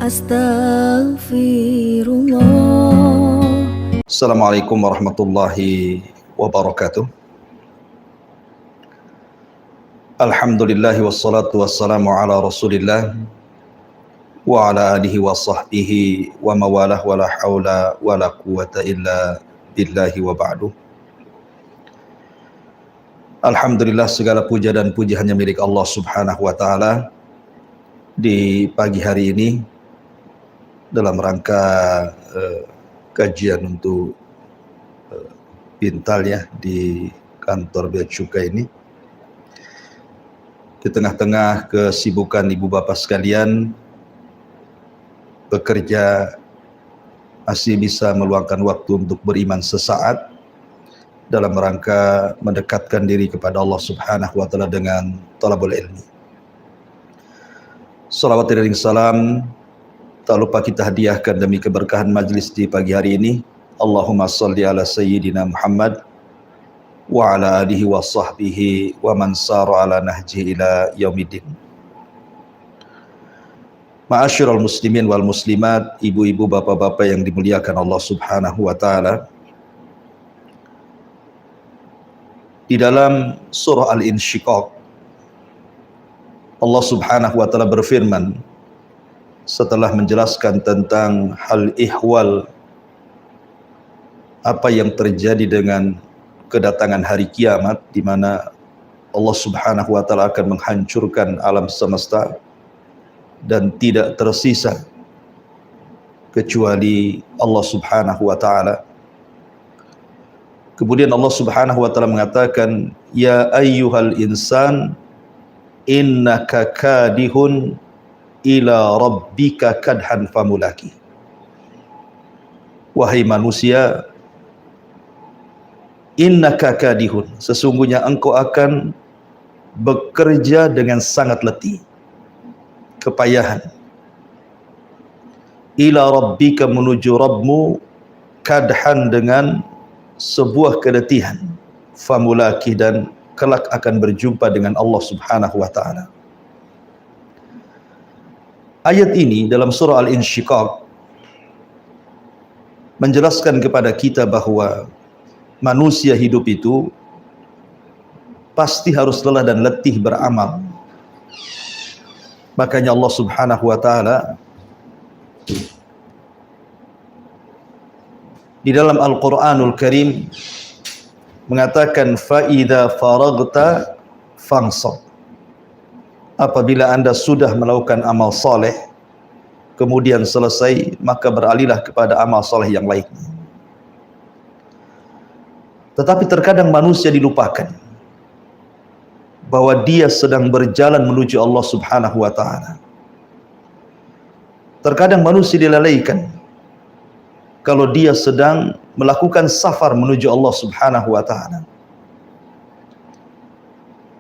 Astaghfirullah. Assalamualaikum warahmatullahi wabarakatuh. Alhamdulillah wassalatu wassalamu ala Rasulillah wa ala alihi wa sahbihi wa mawalah wa la hawla wa la quwwata illa billahi wa ba'du. Alhamdulillah, segala puja dan puji hanya milik Allah Subhanahu wa taala. Di pagi hari ini dalam rangka kajian untuk Bintal ya di kantor Bea Cukai ini, di tengah-tengah kesibukan ibu bapak sekalian bekerja, masih bisa meluangkan waktu untuk beriman sesaat dalam rangka mendekatkan diri kepada Allah Subhanahu wa taala dengan talabul ilmi. Salawat dan salam tak lupa kita hadiahkan demi keberkahan majlis di pagi hari ini. Allahumma salli ala sayyidina Muhammad wa ala alihi wa sahbihi wa man sara ala nahji ila yaumiddin. Ma'asyiral muslimin wal muslimat, ibu-ibu, bapak-bapak yang dimuliakan Allah Subhanahu wa taala. Di dalam surah Al-Insyiqaq, Allah Subhanahu wa taala berfirman setelah menjelaskan tentang hal ihwal, apa yang terjadi dengan kedatangan hari kiamat, di mana Allah Subhanahu wa taala akan menghancurkan alam semesta dan tidak tersisa kecuali Allah Subhanahu wa taala. Kemudian Allah Subhanahu wa taala mengatakan, ya ayyuhal insan innaka kadihun ila rabbika kadhan famulaki. Wahai manusia, innaka kadihun, sesungguhnya engkau akan bekerja dengan sangat letih, kepayahan. Ila rabbika, menuju Rabbmu, kadhan, dengan sebuah keletihan, famulaki, dan kelak akan berjumpa dengan Allah Subhanahu wa taala. Ayat ini dalam surah Al-Insyiqaq menjelaskan kepada kita bahwa manusia hidup itu pasti harus lelah dan letih beramal. Makanya Allah Subhanahu wa taala di dalam Al-Qur'anul Karim mengatakan, fa idza faragta fansab. Apabila Anda sudah melakukan amal soleh, kemudian selesai, maka beralihlah kepada amal soleh yang lainnya. Tetapi terkadang manusia dilupakan bahwa dia sedang berjalan menuju Allah Subhanahu wa taala. Terkadang manusia dilalaikan kalau dia sedang melakukan safar menuju Allah Subhanahu wa taala.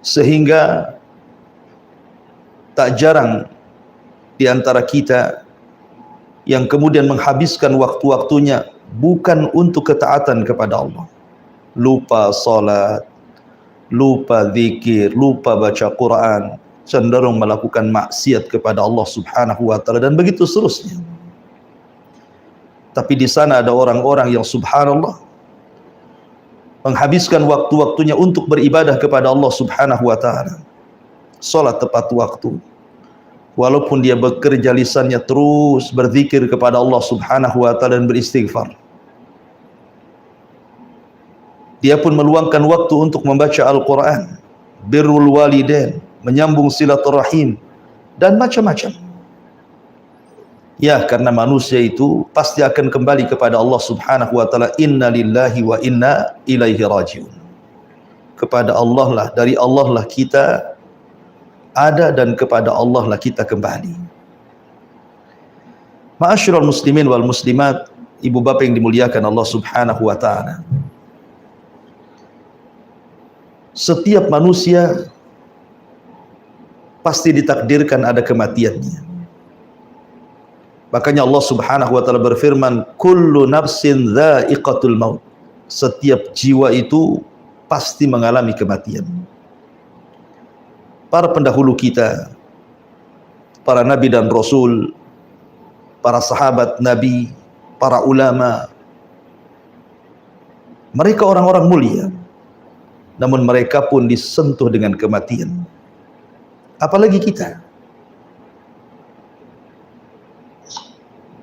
Sehingga tak jarang di antara kita yang kemudian menghabiskan waktu-waktunya bukan untuk ketaatan kepada Allah. Lupa salat, lupa zikir, lupa baca Quran, cenderung melakukan maksiat kepada Allah Subhanahu wa taala, dan begitu seterusnya. Tapi di sana ada orang-orang yang subhanallah menghabiskan waktu-waktunya untuk beribadah kepada Allah Subhanahu wa taala. Salat tepat waktu, walaupun dia bekerja lisannya terus berzikir kepada Allah Subhanahu wa taala dan beristighfar. Dia pun meluangkan waktu untuk membaca Al-Quran, birrul walidain, menyambung silaturahim, dan macam-macam. Ya, karena manusia itu pasti akan kembali kepada Allah Subhanahu wa taala. Inna lillahi wa inna ilaihi rajiun. Kepada Allah lah, dari Allah lah kita ada, dan kepada Allah lah kita kembali. Ma'asyiral muslimin wal muslimat, ibu bapak yang dimuliakan Allah Subhanahu wa taala. Setiap manusia pasti ditakdirkan ada kematiannya. Makanya Allah Subhanahu wa taala berfirman, kullu nafsin dha'iqatul maut. Setiap jiwa itu pasti mengalami kematian. Para pendahulu kita, para nabi dan rasul, para sahabat Nabi, para ulama. Mereka orang-orang mulia, namun mereka pun disentuh dengan kematian. Apalagi kita.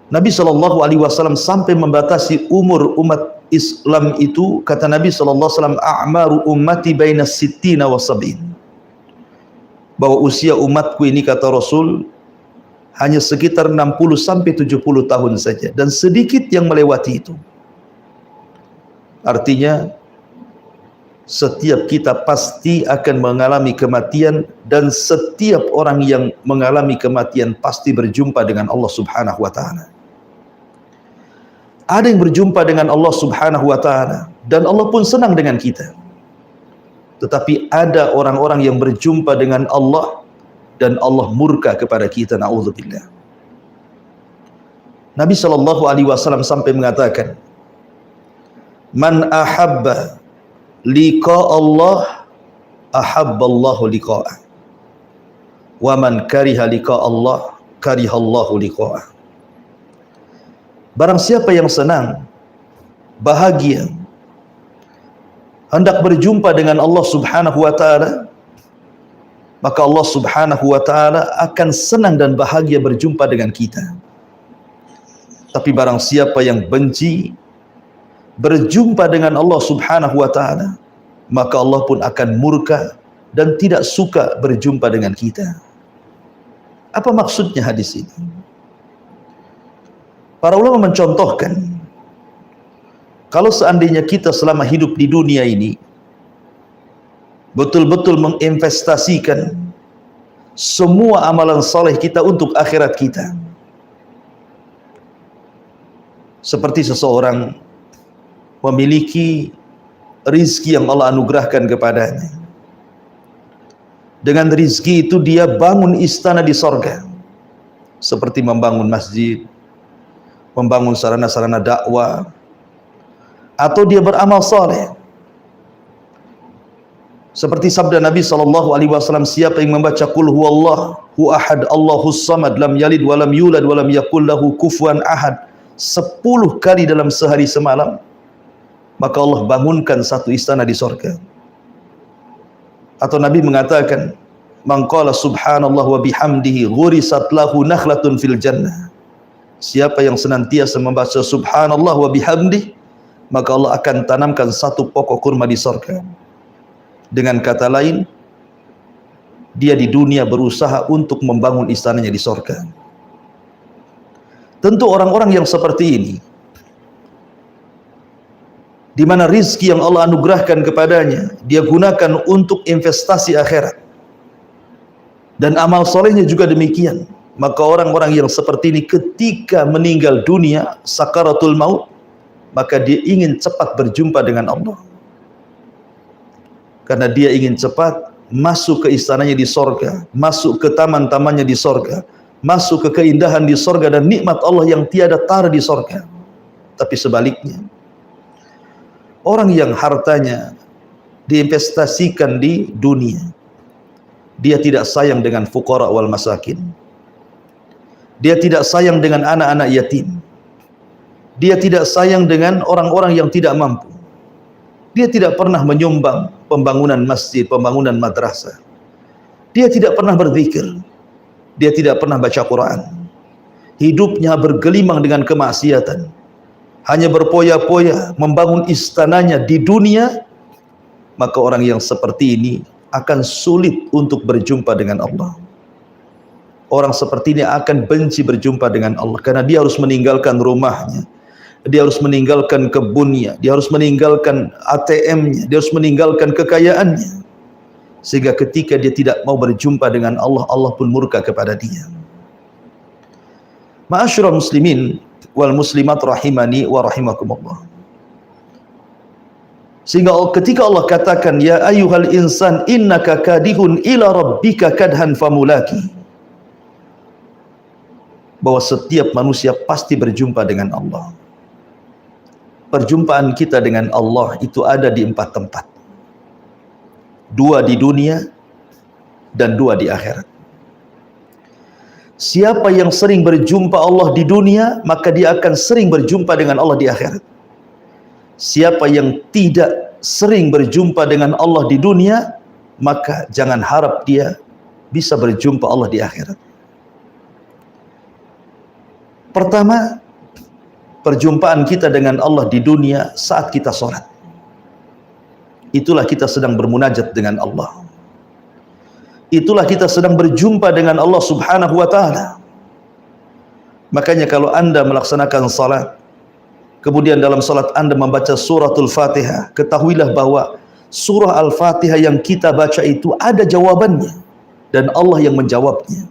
Nabi SAW sampai membatasi umur umat Islam itu, kata Nabi SAW, a'maru ummati baina sittina wa sab'in. Bahwa usia umatku ini, kata Rasul, hanya sekitar 60 sampai 70 tahun saja, dan sedikit yang melewati itu. Artinya setiap kita pasti akan mengalami kematian, dan setiap orang yang mengalami kematian pasti berjumpa dengan Allah Subhanahu wa taala. Ada yang berjumpa dengan Allah Subhanahu wa taala dan Allah pun senang dengan kita. Tetapi ada orang-orang yang berjumpa dengan Allah dan Allah murka kepada kita, na'udzubillah. Nabi SAW sampai mengatakan, man ahabba liqa Allah ahabba Allahu liqa'ah, wa man kariha liqa Allah kariha Allahu liqa'ah. Barang siapa yang senang, bahagia, hendak berjumpa dengan Allah Subhanahu wa taala, maka Allah Subhanahu wa taala akan senang dan bahagia berjumpa dengan kita. Tapi barang siapa yang benci berjumpa dengan Allah Subhanahu wa taala, maka Allah pun akan murka dan tidak suka berjumpa dengan kita. Apa maksudnya hadis ini? Para ulama mencontohkan, kalau seandainya kita selama hidup di dunia ini betul-betul menginvestasikan semua amalan saleh kita untuk akhirat kita, seperti seseorang memiliki rizki yang Allah anugerahkan kepadanya. Dengan rizki itu dia bangun istana di sorga, seperti membangun masjid, membangun sarana-sarana dakwah, atau dia beramal saleh. Seperti sabda Nabi SAW, siapa yang membaca qul huwallahu ahad Allahus samad lam yalid walam yulad walam yakul lahu kufuwan ahad 10 kali dalam sehari semalam, maka Allah bangunkan satu istana di sorga. Atau Nabi mengatakan, man qala subhanallah wa bihamdihi ghurisat lahu nakhlatun fil jannah. Siapa yang senantiasa membaca subhanallah wa bihamdihi, maka Allah akan tanamkan satu pokok kurma di sorga. Dengan kata lain, dia di dunia berusaha untuk membangun istananya di sorga. Tentu orang-orang yang seperti ini, di mana rizki yang Allah anugerahkan kepadanya, dia gunakan untuk investasi akhirat, dan amal solehnya juga demikian, maka orang-orang yang seperti ini ketika meninggal dunia, sakaratul maut, maka dia ingin cepat berjumpa dengan Allah, karena dia ingin cepat masuk ke istananya di sorga, masuk ke taman-tamannya di sorga, masuk ke keindahan di sorga dan nikmat Allah yang tiada tara di sorga. Tapi sebaliknya, orang yang hartanya diinvestasikan di dunia, dia tidak sayang dengan fuqara wal masakin, dia tidak sayang dengan anak-anak yatim, dia tidak sayang dengan orang-orang yang tidak mampu, dia tidak pernah menyumbang pembangunan masjid, pembangunan madrasah, dia tidak pernah berzikir, dia tidak pernah baca Quran, hidupnya bergelimang dengan kemaksiatan, hanya berpoya-poya membangun istananya di dunia, maka orang yang seperti ini akan sulit untuk berjumpa dengan Allah. Orang seperti ini akan benci berjumpa dengan Allah, karena dia harus meninggalkan rumahnya, dia harus meninggalkan kebunnya, dia harus meninggalkan ATM-nya, dia harus meninggalkan kekayaannya, sehingga ketika dia tidak mau berjumpa dengan Allah, Allah pun murka kepada dia. Ma'asyiral muslimin wal muslimat rahimani wa rahimakumullah. Sehingga ketika Allah katakan, ya ayyuhal insan innaka kadihun ila rabbika kadhan famulaki, bahwa setiap manusia pasti berjumpa dengan Allah. Perjumpaan kita dengan Allah itu ada di 4 tempat. 2 di dunia dan 2 di akhirat. Siapa yang sering berjumpa Allah di dunia, maka dia akan sering berjumpa dengan Allah di akhirat. Siapa yang tidak sering berjumpa dengan Allah di dunia, maka jangan harap dia bisa berjumpa Allah di akhirat. Pertama, perjumpaan kita dengan Allah di dunia saat kita sholat. Itulah kita sedang bermunajat dengan Allah. Itulah kita sedang berjumpa dengan Allah subhanahu wa ta'ala. Makanya kalau anda melaksanakan salat, kemudian dalam salat anda membaca suratul Fatihah, ketahuilah bahwa surah Al-Fatihah yang kita baca itu ada jawabannya, dan Allah yang menjawabnya.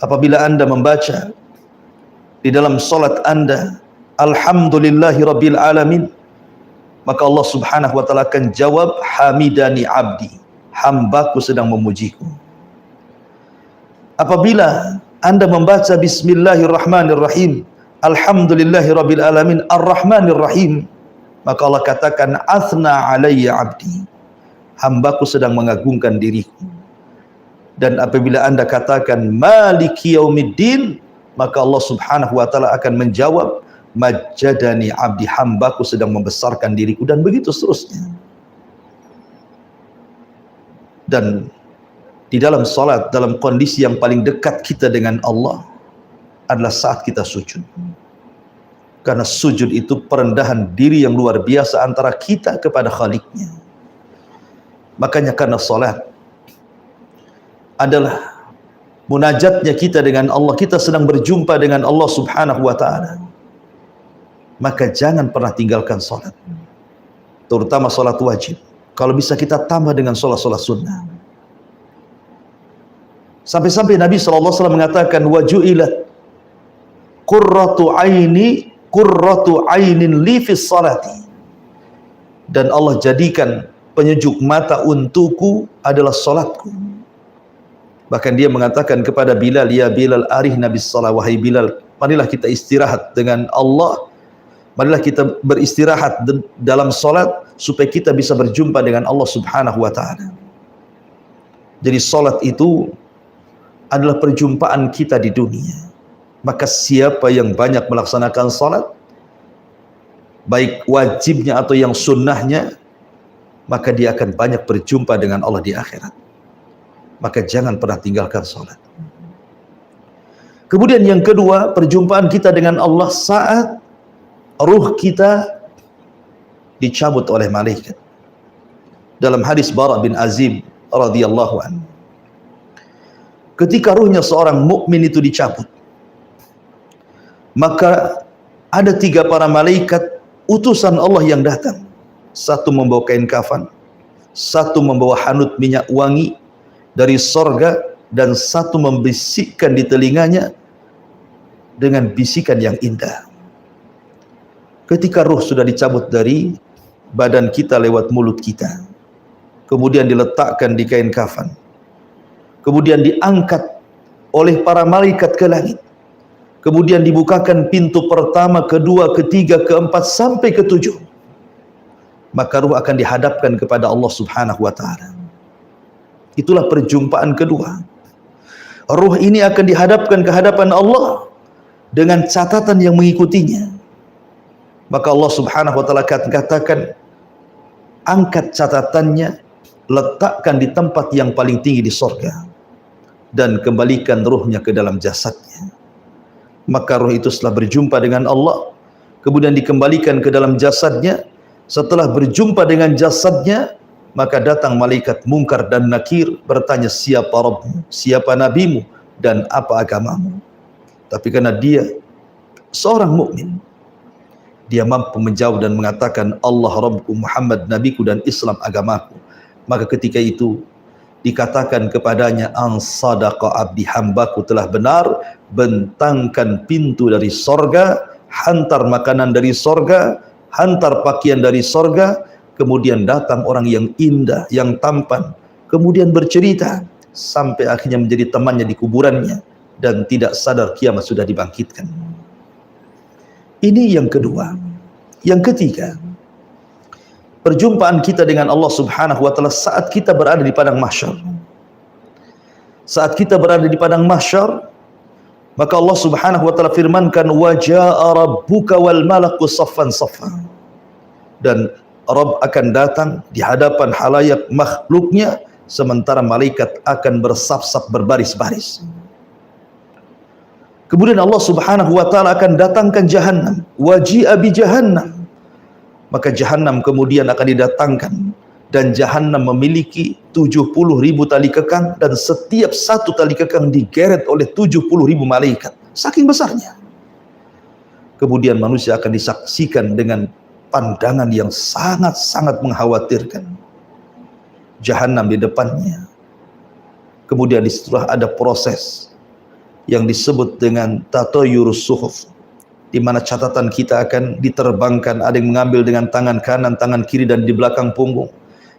Apabila anda membaca di dalam salat anda, Alhamdulillahi Rabbil Alamin, maka Allah subhanahu wa ta'ala akan jawab, Hamidani Abdi, hambaku sedang memujiku. Apabila anda membaca Bismillahirrahmanirrahim, Alhamdulillahi Rabbil Alamin, Ar-Rahmanir Rahim, maka Allah katakan, Athna alayya abdi, hambaku sedang mengagungkan diriku. Dan apabila anda katakan Maliki Yaumiddin, maka Allah subhanahu wa ta'ala akan menjawab, Majjadani abdi, hambaku sedang membesarkan diriku, dan begitu seterusnya. Dan di dalam salat, dalam kondisi yang paling dekat kita dengan Allah adalah saat kita sujud. Karena sujud itu perendahan diri yang luar biasa antara kita kepada Khaliqnya. Makanya karena salat adalah munajatnya kita dengan Allah, kita sedang berjumpa dengan Allah subhanahu wa ta'ala, maka jangan pernah tinggalkan salat, terutama salat wajib. Kalau bisa kita tambah dengan salat-salat sunnah. Sampai-sampai Nabi SAW mengatakan, waju'ilat qurratu ainin li fis salati, dan Allah jadikan penyejuk mata untukku adalah salatku. Bahkan dia mengatakan kepada Bilal, ya Bilal arihna bis salat, wahai Bilal, marilah kita istirahat dengan Allah, marilah kita beristirahat dalam salat supaya kita bisa berjumpa dengan Allah subhanahu wa ta'ala. Jadi salat itu adalah perjumpaan kita di dunia. Maka siapa yang banyak melaksanakan salat, baik wajibnya atau yang sunnahnya, maka dia akan banyak berjumpa dengan Allah di akhirat. Maka jangan pernah tinggalkan salat. Kemudian yang kedua, perjumpaan kita dengan Allah saat ruh kita dicabut oleh malaikat. Dalam hadis Bara bin Azib radhiyallahu anhu, ketika ruhnya seorang mukmin itu dicabut, maka ada 3 para malaikat utusan Allah yang datang. Satu membawa kain kafan, satu membawa hanut minyak wangi dari sorga, dan satu membisikkan di telinganya dengan bisikan yang indah. Ketika ruh sudah dicabut dari badan kita lewat mulut kita, kemudian diletakkan di kain kafan, kemudian diangkat oleh para malaikat ke langit, kemudian dibukakan pintu pertama, kedua, ketiga, keempat, sampai ketujuh, maka ruh akan dihadapkan kepada Allah subhanahu wa ta'ala. Itulah perjumpaan kedua. Ruh ini akan dihadapkan ke hadapan Allah dengan catatan yang mengikutinya. Maka Allah subhanahu wa ta'ala katakan, angkat catatannya, letakkan di tempat yang paling tinggi di sorga, dan kembalikan ruhnya ke dalam jasadnya. Maka ruh itu setelah berjumpa dengan Allah, kemudian dikembalikan ke dalam jasadnya. Setelah berjumpa dengan jasadnya, maka datang malaikat Munkar dan Nakir bertanya, siapa Rabbmu, siapa nabimu, dan apa agamamu. Tapi karena dia seorang mukmin, dia mampu menjawab dan mengatakan, Allah Rabbku, Muhammad nabiku, dan Islam agamaku. Maka ketika itu dikatakan kepadanya, an sadaqa abdi, hambaku telah benar, bentangkan pintu dari sorga, hantar makanan dari sorga, hantar pakaian dari sorga. Kemudian datang orang yang indah, yang tampan, kemudian bercerita sampai akhirnya menjadi temannya di kuburannya, dan tidak sadar kiamat sudah dibangkitkan. Ini yang kedua. Yang ketiga, perjumpaan kita dengan Allah subhanahu wa ta'ala saat kita berada di padang mahsyar. saat kita berada di padang mahsyar, maka Allah Subhanahu wa taala firmankan, wa jaa rabbuka wal malaku saffan saffa. Dan Rabb akan datang di hadapan halayak makhluknya, sementara malaikat akan bersaf-saf berbaris-baris. Kemudian Allah Subhanahu wa taala akan datangkan Jahannam, waji'a bi Jahannam. Maka Jahannam kemudian akan didatangkan, dan Jahannam memiliki 70.000 tali kekang, dan setiap satu tali kekang digeret oleh 70.000 malaikat, saking besarnya. Kemudian manusia akan disaksikan dengan pandangan yang sangat-sangat mengkhawatirkan. Jahannam di depannya. Kemudian setelah ada proses yang disebut dengan tatayurus suhuf, di mana catatan kita akan diterbangkan, ada yang mengambil dengan tangan kanan, tangan kiri, dan di belakang punggung.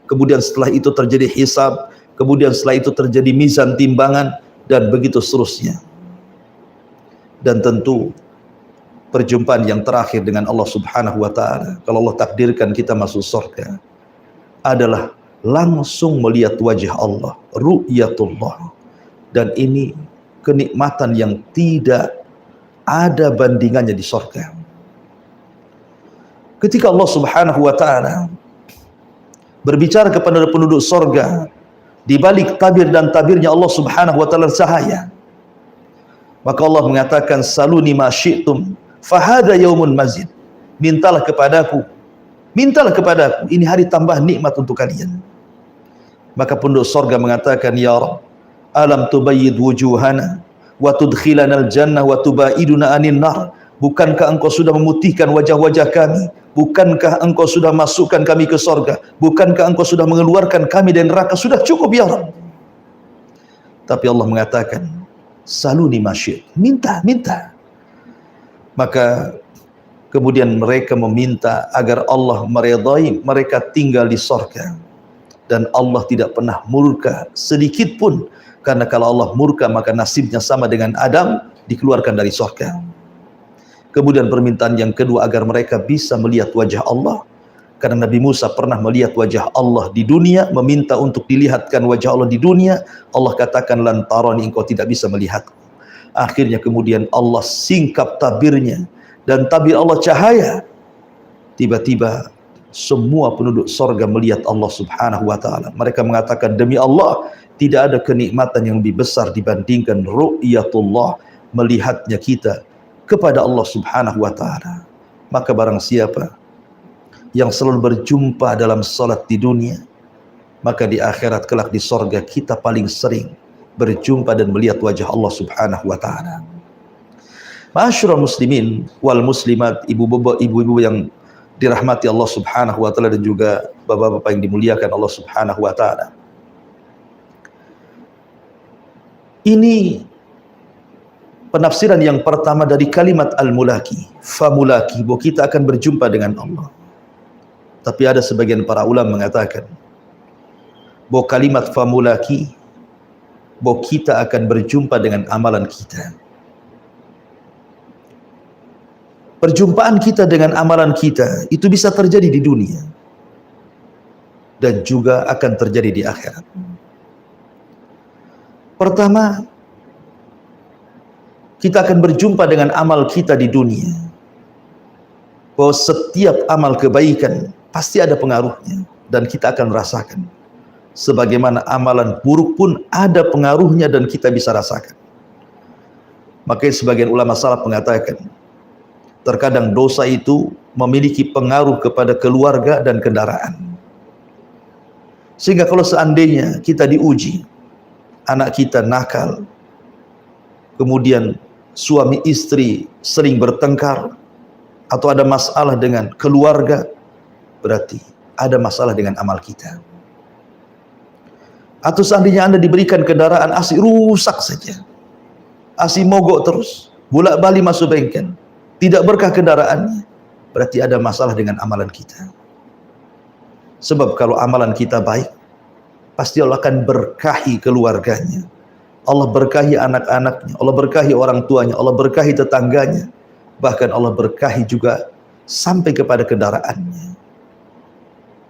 Kemudian setelah itu terjadi hisab, kemudian setelah itu terjadi mizan timbangan, dan begitu seterusnya. Dan tentu perjumpaan yang terakhir dengan Allah Subhanahu wa taala, kalau Allah takdirkan kita masuk surga, adalah langsung melihat wajah Allah, ru'yatullah. Dan ini kenikmatan yang tidak ada bandingannya di surga. Ketika Allah Subhanahu wa taala berbicara kepada penduduk surga, di balik tabir dan tabirnya Allah Subhanahu wa taala cahaya, maka Allah mengatakan, saluni ma syi'tum fahada yaumun mazid. Mintalah kepadaku, ini hari tambah nikmat untuk kalian. Maka penduduk surga mengatakan, ya Rabb, alam tubayyid wujuhana wa tudkhilanal jannah wa tubaiduna anin nar. Bukankah engkau sudah memutihkan wajah-wajah kami? Bukankah engkau sudah masukkan kami ke surga? Bukankah engkau sudah mengeluarkan kami dari neraka? Sudah cukup ya Rabb. Tapi Allah mengatakan, saluni masyid, minta. Maka kemudian mereka meminta agar Allah meridai mereka tinggal di surga, dan Allah tidak pernah murka sedikit pun. Karena kalau Allah murka, maka nasibnya sama dengan Adam, dikeluarkan dari surga. Kemudian permintaan yang kedua, agar mereka bisa melihat wajah Allah. Karena Nabi Musa pernah melihat wajah Allah di dunia, meminta untuk dilihatkan wajah Allah di dunia. Allah katakan, lan tarani, engkau tidak bisa melihatku. Akhirnya kemudian Allah singkap tabirnya, dan tabir Allah cahaya. Tiba-tiba semua penduduk surga melihat Allah Subhanahu wa taala. Mereka mengatakan, demi Allah, tidak ada kenikmatan yang lebih besar dibandingkan ru'yatullah, melihatnya kita kepada Allah Subhanahu wa taala. Maka barang siapa yang selalu berjumpa dalam salat di dunia, maka di akhirat kelak di surga kita paling sering berjumpa dan melihat wajah Allah Subhanahu wa taala. Ma'asyiral muslimin wal muslimat, ibu-ibu yang dirahmati Allah Subhanahu wa taala, dan juga bapak-bapak yang dimuliakan Allah Subhanahu wa taala. Ini penafsiran yang pertama dari kalimat al-mulaki, famulaki, bahwa kita akan berjumpa dengan Allah. Tapi ada sebagian para ulama mengatakan bahwa kalimat famulaki, bahwa kita akan berjumpa dengan amalan kita. Perjumpaan kita dengan amalan kita itu bisa terjadi di dunia, dan juga akan terjadi di akhirat. Pertama, kita akan berjumpa dengan amal kita di dunia. Bahwa setiap amal kebaikan pasti ada pengaruhnya, dan kita akan rasakan. Sebagaimana amalan buruk pun ada pengaruhnya, dan kita bisa rasakan. Makanya sebagian ulama salaf mengatakan, terkadang dosa itu memiliki pengaruh kepada keluarga dan kendaraan. Sehingga kalau seandainya kita diuji, anak kita nakal, kemudian suami istri sering bertengkar, atau ada masalah dengan keluarga, berarti ada masalah dengan amal kita. Atau seandainya Anda diberikan kendaraan asli rusak saja, asli mogok terus, bolak-balik masuk bengkel, tidak berkah kendaraannya, berarti ada masalah dengan amalan kita. Sebab kalau amalan kita baik, pasti Allah akan berkahi keluarganya, Allah berkahi anak-anaknya, Allah berkahi orang tuanya, Allah berkahi tetangganya, bahkan Allah berkahi juga sampai kepada kendaraannya.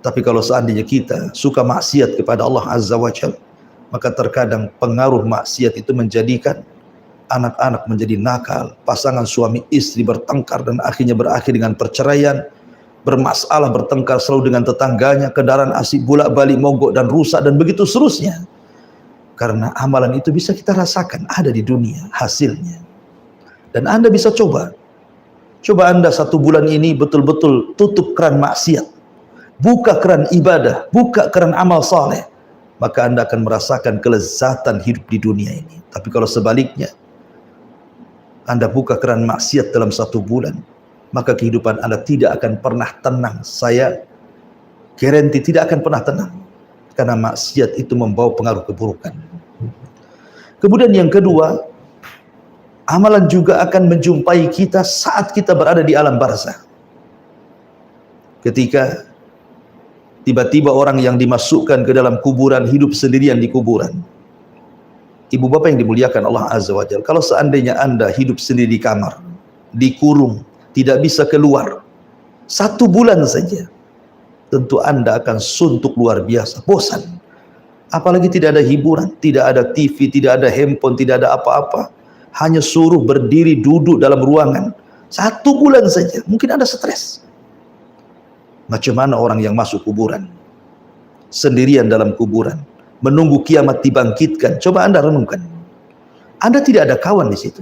Tapi kalau seandainya kita suka maksiat kepada Allah Azza wa Jalla, maka terkadang pengaruh maksiat itu menjadikan anak-anak menjadi nakal, pasangan suami istri bertengkar dan akhirnya berakhir dengan perceraian, bermasalah, bertengkar selalu dengan tetangganya, kendaraan asik bolak-balik mogok dan rusak dan begitu seterusnya. Karena amalan itu bisa kita rasakan ada di dunia hasilnya. Dan Anda bisa coba Anda 1 bulan ini betul-betul tutup keran maksiat, buka keran ibadah, buka keran amal saleh, maka Anda akan merasakan kelezatan hidup di dunia ini. Tapi kalau sebaliknya, Anda buka keran maksiat dalam 1 bulan, maka kehidupan Anda tidak akan pernah tenang. Saya garanti tidak akan pernah tenang, karena maksiat itu membawa pengaruh keburukan. Kemudian yang kedua, amalan juga akan menjumpai kita saat kita berada di alam barzakh. Ketika tiba-tiba orang yang dimasukkan ke dalam kuburan hidup sendirian di kuburan. Ibu bapak yang dimuliakan Allah Azza wa Jalla, kalau seandainya Anda hidup sendiri di kamar, dikurung, tidak bisa keluar 1 bulan saja, tentu Anda akan suntuk luar biasa, bosan. Apalagi tidak ada hiburan, tidak ada TV, tidak ada handphone, tidak ada apa-apa, hanya suruh berdiri duduk dalam ruangan 1 bulan saja, mungkin Anda stres. Macam mana orang yang masuk kuburan sendirian dalam kuburan, menunggu kiamat dibangkitkan? Coba Anda renungkan. Anda tidak ada kawan di situ,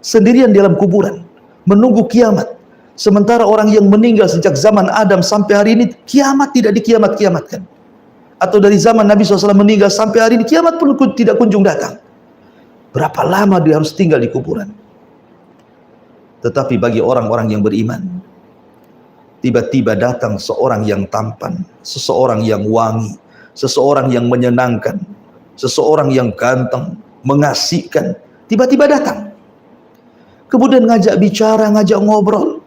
sendirian dalam kuburan, menunggu kiamat. Sementara orang yang meninggal sejak zaman Adam sampai hari ini, kiamat tidak dikiamat-kiamatkan. Atau dari zaman Nabi SAW meninggal sampai hari ini, kiamat pun tidak kunjung datang. Berapa lama dia harus tinggal di kuburan? Tetapi bagi orang-orang yang beriman, tiba-tiba datang seorang yang tampan, seseorang yang wangi, seseorang yang menyenangkan, seseorang yang ganteng, mengasihkan, tiba-tiba datang. Kemudian ngajak bicara, ngajak ngobrol.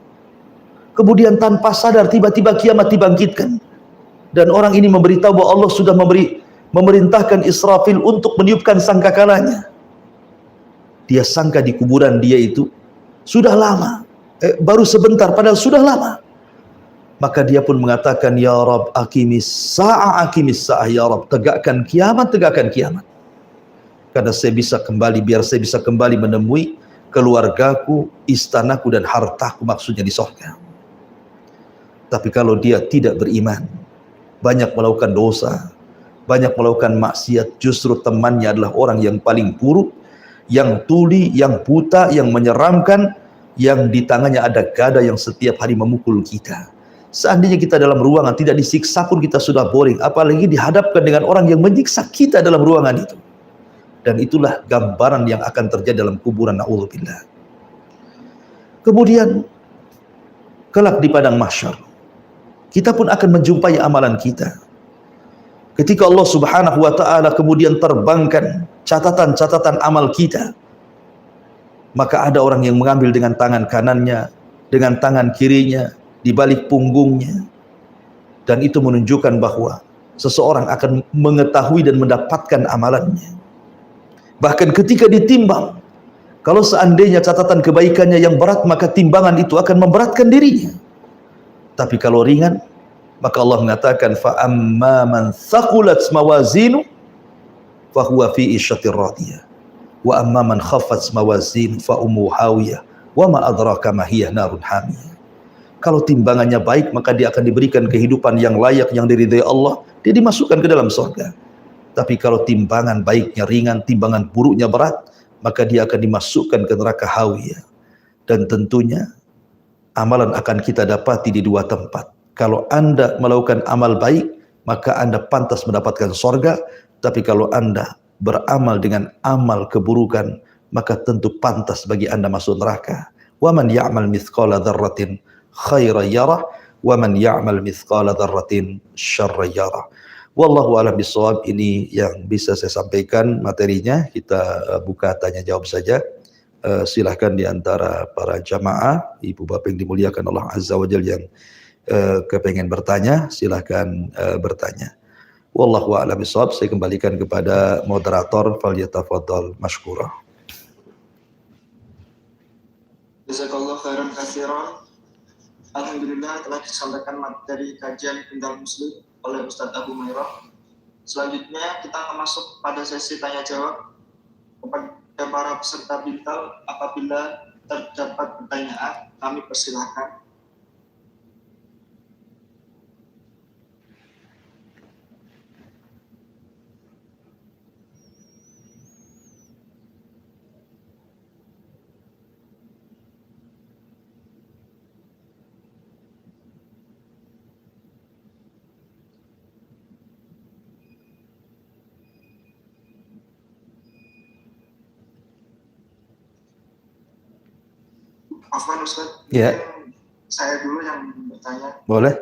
Kemudian tanpa sadar tiba-tiba kiamat dibangkitkan. Dan orang ini memberitahu bahwa Allah sudah memerintahkan Israfil untuk meniupkan sangkakalanya. Dia sangka di kuburan dia itu sudah lama, baru sebentar, padahal sudah lama. Maka dia pun mengatakan, Ya Rabb, aqimis sa'ah, ya Rabb, tegakkan kiamat, tegakkan kiamat. Karena saya bisa kembali, biar saya bisa kembali menemui keluargaku, istanaku, dan hartaku, maksudnya di surga. Tapi kalau dia tidak beriman, banyak melakukan dosa, banyak melakukan maksiat, justru temannya adalah orang yang paling buruk, yang tuli, yang buta, yang menyeramkan, yang di tangannya ada gada yang setiap hari memukul kita. Seandainya kita dalam ruangan tidak disiksa pun kita sudah boring, apalagi dihadapkan dengan orang yang menyiksa kita dalam ruangan itu. Dan itulah gambaran yang akan terjadi dalam kuburan, na'udzubillah. Kemudian kelak di padang mahsyar, kita pun akan menjumpai amalan kita. Ketika Allah Subhanahu wa ta'ala kemudian terbangkan catatan-catatan amal kita, maka ada orang yang mengambil dengan tangan kanannya, dengan tangan kirinya, di balik punggungnya, dan itu menunjukkan bahwa seseorang akan mengetahui dan mendapatkan amalannya. Bahkan ketika ditimbang, kalau seandainya catatan kebaikannya yang berat, maka timbangan itu akan memberatkan dirinya. Tapi kalau ringan, maka Allah mengatakan, fa amma man thaqulat mawazinu fa huwa fi isyatir radiyah wa amma man khaffat mawazinu fa ummu hawiyah wa ma adraka ma hiya narun hamiyah. Kalau timbangannya baik, maka dia akan diberikan kehidupan yang layak, yang diridhai Allah, dia dimasukkan ke dalam surga. Tapi kalau timbangan baiknya ringan, timbangan buruknya berat, maka dia akan dimasukkan ke neraka hawiyah. Dan tentunya amalan akan kita dapati di 2 tempat. Kalau Anda melakukan amal baik, maka Anda pantas mendapatkan surga. Tapi kalau Anda beramal dengan amal keburukan, maka tentu pantas bagi Anda masuk neraka. Wa man ya'mal mithqala dzarratin khairan yarah wa man ya'mal mithqala dzarratin syarran yarah. Wallahu a'lam bishawab. Ini yang bisa saya sampaikan materinya. Kita buka tanya jawab saja. Silahkan di antara para jamaah, ibu bapak yang dimuliakan Allah Azza wa Jalla, yang kepengen bertanya, silahkan bertanya. Wallahu a'lam bishawab. Saya kembalikan kepada moderator, falyatafaddal mashkura. Jazakallahu khairan katsiran. Alhamdulillah telah disampaikan materi kajian Pindal Muslim oleh Ustadz Abu Mairah. Selanjutnya kita masuk pada sesi tanya jawab kepada para peserta bintal. Apabila terdapat pertanyaan, kami persilahkan. Afwan Ustaz, Ya. Saya dulu yang bertanya. Boleh?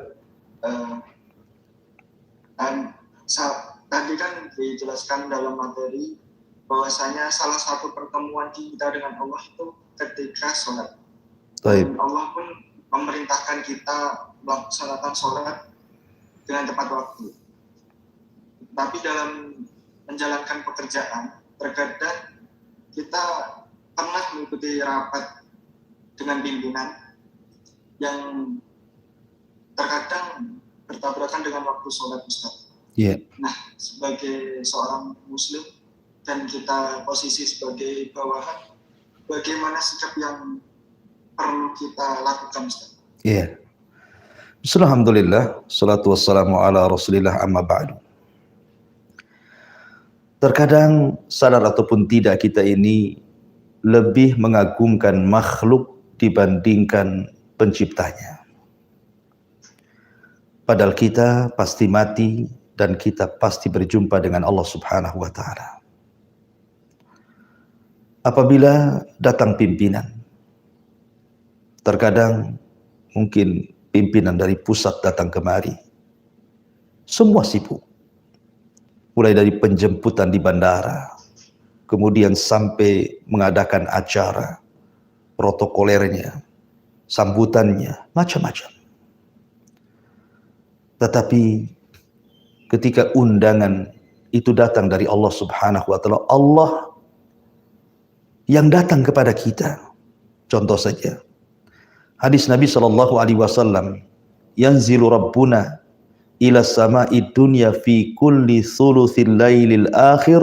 Tadi kan dijelaskan dalam materi bahwasanya salah satu pertemuan kita dengan Allah itu ketika sholat. Dan Allah pun memerintahkan kita melaksanakan sholat dengan tepat waktu. Tapi dalam menjalankan pekerjaan, terkadang kita pernah mengikuti rapat dengan pimpinan yang terkadang bertabrakan dengan waktu sholat, Ustaz. Yeah. Nah, sebagai seorang muslim dan kita posisi sebagai bawahan, bagaimana sikap yang perlu kita lakukan, Ustaz? Iya. Alhamdulillah, salatu wassalamu ala rasulillah, amma ba'du. Terkadang sadar ataupun tidak kita ini lebih mengagungkan makhluk dibandingkan penciptanya. Padahal kita pasti mati dan kita pasti berjumpa dengan Allah Subhanahu wa ta'ala. Apabila datang pimpinan, terkadang mungkin pimpinan dari pusat datang kemari, semua sibuk. Mulai dari penjemputan di bandara, kemudian sampai mengadakan acara, protokolernya, sambutannya, macam-macam. Tetapi ketika undangan itu datang dari Allah Subhanahu wa ta'ala, Allah yang datang kepada kita. Contoh saja, hadis Nabi SAW, yanzilu Rabbuna ila sama'i dunya fi kulli thuluthil lailil akhir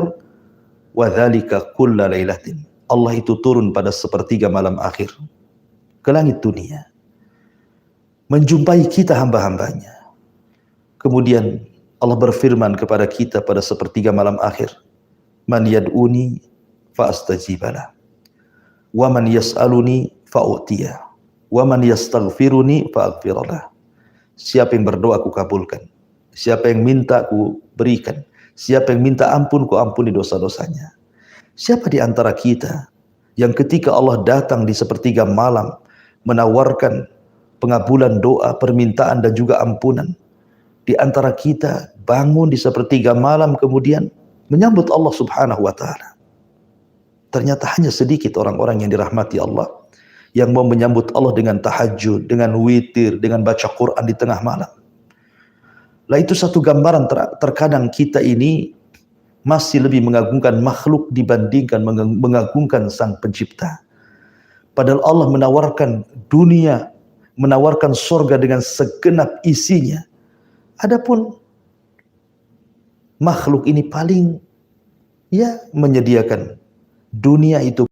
wa dhalika kulla lailatin. Allah itu turun pada sepertiga malam akhir ke langit dunia, menjumpai kita hamba-hambanya. Kemudian Allah berfirman kepada kita pada sepertiga malam akhir, man yad'uni fa'astajibalah, wa man yas'aluni fa'u'tiyah, wa man yastaghfiruni fa'aghfiralah. Siapa yang berdoa aku kabulkan, siapa yang minta aku berikan, siapa yang minta ampun ku ampuni dosa-dosanya. Siapa di antara kita yang ketika Allah datang di sepertiga malam menawarkan pengabulan doa, permintaan dan juga ampunan, di antara kita bangun di sepertiga malam kemudian menyambut Allah Subhanahu wa ta'ala? Ternyata hanya sedikit orang-orang yang dirahmati Allah yang mau menyambut Allah dengan tahajud, dengan witir, dengan baca Quran di tengah malam. Lah itu satu gambaran terkadang kita ini masih lebih mengagungkan makhluk dibandingkan mengagungkan Sang Pencipta. Padahal Allah menawarkan dunia, menawarkan surga dengan segenap isinya. Adapun makhluk ini paling menyediakan dunia itu